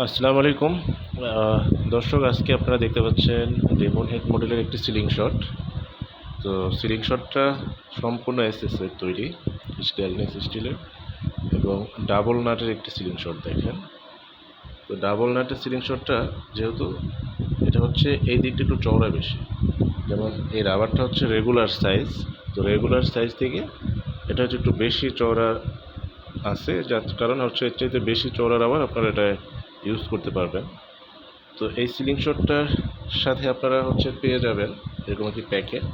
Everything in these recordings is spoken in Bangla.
আসসালামু আলাইকুম। দর্শক, আজকে আপনারা দেখতে পাচ্ছেন ডেমন হেড মডেলের একটি সিলিং শট। তো সিলিং শটটা সম্পূর্ণ এসএসের তৈরি, স্টেনলেস স্টিলের এবং ডাবল নাটের একটি সিলিং শট দেখেন। তো ডাবল নাটের সিলিং শটটা যেহেতু এটা হচ্ছে এই দিকটা একটু চওড়া বেশি, যেমন এই রাবারটা হচ্ছে রেগুলার সাইজ, তো রেগুলার সাইজ থেকে এটা হচ্ছে একটু বেশি চওড়া আছে, যার কারণ হচ্ছে এর চাইতে বেশি চওড়া রাবার আপনারা এটা ইউজ করতে পারবেন। তো এই সিলিং শটটার সাথে আপনারা হচ্ছে পেয়ে যাবেন এরকম একটি প্যাকেট।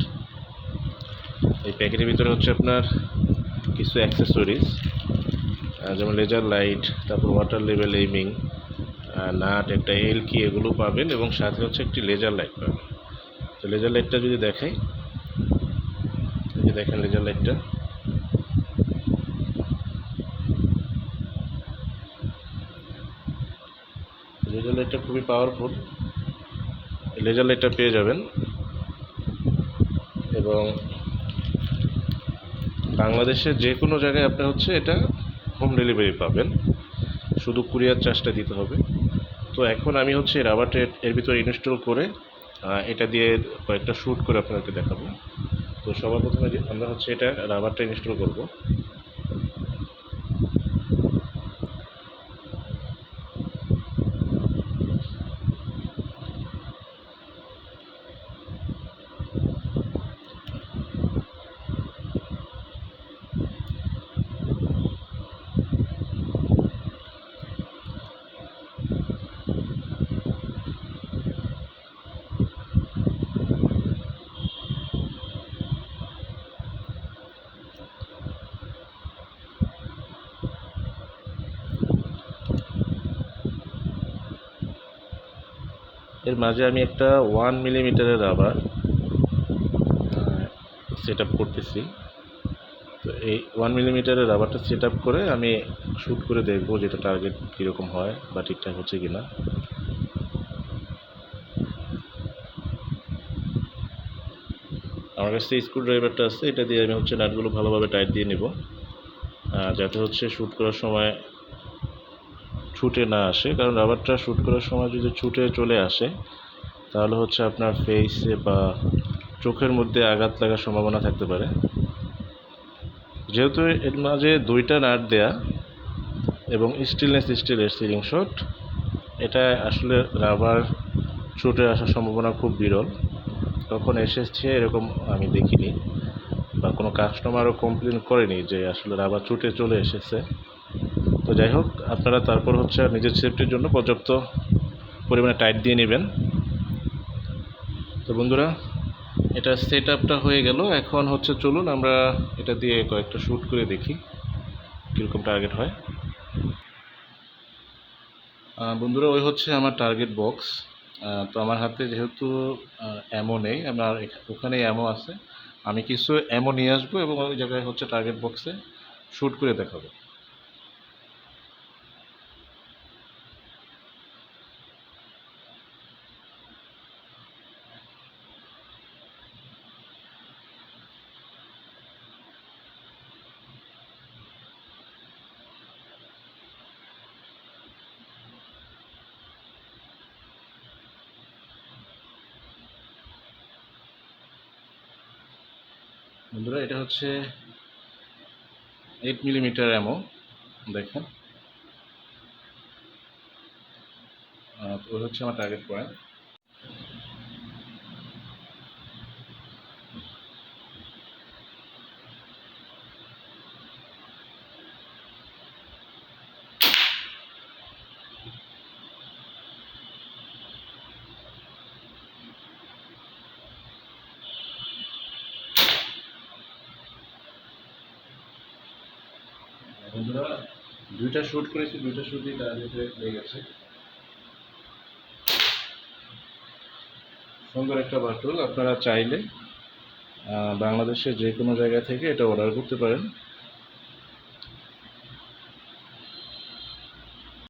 এই প্যাকেটের ভিতরে হচ্ছে আপনার কিছু অ্যাক্সেসরিজ, যেমন লেজার লাইট, তারপর ওয়াটার লেভেল এইমিং, নাট, একটা এল কি, এগুলো পাবেন এবং সাথে হচ্ছে একটি লেজার লাইট পাবেন। তো লেজার লাইটটা যদি দেখাই, দেখেন লেজার লাইটটা, লেজার লাইটটা খুবই পাওয়ারফুল। লেজার লাইটটা পেয়ে যাবেন এবং বাংলাদেশের যে কোনো জায়গায় আপনি হচ্ছে এটা হোম ডেলিভারি পাবেন, শুধু কুরিয়ার চার্জটা দিতে হবে। তো এখন আমি হচ্ছে রাবারটা এর ভিতরে ইনস্টল করে এটা দিয়ে কয়েকটা শ্যুট করে আপনাদেরকে দেখাবো। তো সবার প্রথমে আমরা হচ্ছে এটা রাবারটা ইনস্টল করব। এর মাঝে আমি একটা 1 মিলিমিটারের রাবার সেট আপ করতেছি। তো এই 1 মিলিমিটারের রাবারটা সেট আপ করে আমি শ্যুট করে দেখবো যেটা টার্গেট কীরকম হয় বা ঠিকঠাক হচ্ছে কিনা। আমার কাছে স্ক্রু ড্রাইভারটা আছে, এটা দিয়ে আমি হচ্ছে নাটগুলো ভালোভাবে টাইট দিয়ে নিব, যাতে হচ্ছে শ্যুট করার সময় ছুটে না আসে। কারণ রাবারটা শ্যুট করার সময় যদি ছুটে চলে আসে তাহলে হচ্ছে আপনার ফেসে বা চোখের মধ্যে আঘাত লাগার সম্ভাবনা থাকতে পারে। যেহেতু এর মাঝে 2টা নাট দেয়া এবং স্টেনলেস স্টিলের সিলিং শট, এটা আসলে রাবার ছুটে আসার সম্ভাবনা খুব বিরল। তখন এসেছে এরকম আমি দেখিনি, বা কোনো কাস্টমারও কমপ্লেন করেনি যে আসলে রাবার ছুটে চলে এসেছে। তো যাই হোক, আপনারা তারপর হচ্ছে নিজের সেফটির জন্য পর্যাপ্ত পরিমাণে টাইট দিয়ে নেবেন। তো বন্ধুরা, এটা সেট আপটা হয়ে গেল। এখন হচ্ছে চলুন আমরা এটা দিয়ে কয়েকটা শ্যুট করে দেখি কীরকম টার্গেট হয়। বন্ধুরা, ওই হচ্ছে আমার টার্গেট বক্স। তো আমার হাতে যেহেতু অ্যামো নেই, আমার ওখানেই অ্যামো আছে, আমি কিছু অ্যামো নিয়ে আসবো এবং ওই জায়গায় হচ্ছে টার্গেট বক্সে শ্যুট করে দেখাবো। বন্ধুরা, এটা হচ্ছে 8 মিলিমিটার অ্যামো, দেখেন। ওই হচ্ছে আমার টার্গেট পয়েন্ট। বন্ধুরা, 2টা শ্যুট করেছি, 2টা শ্যুটই টার্গেটে লেগে গেছে। সুন্দর একটা বাটুল। আপনারা চাইলে বাংলাদেশের যে কোনো জায়গা থেকে এটা অর্ডার করতে পারেন।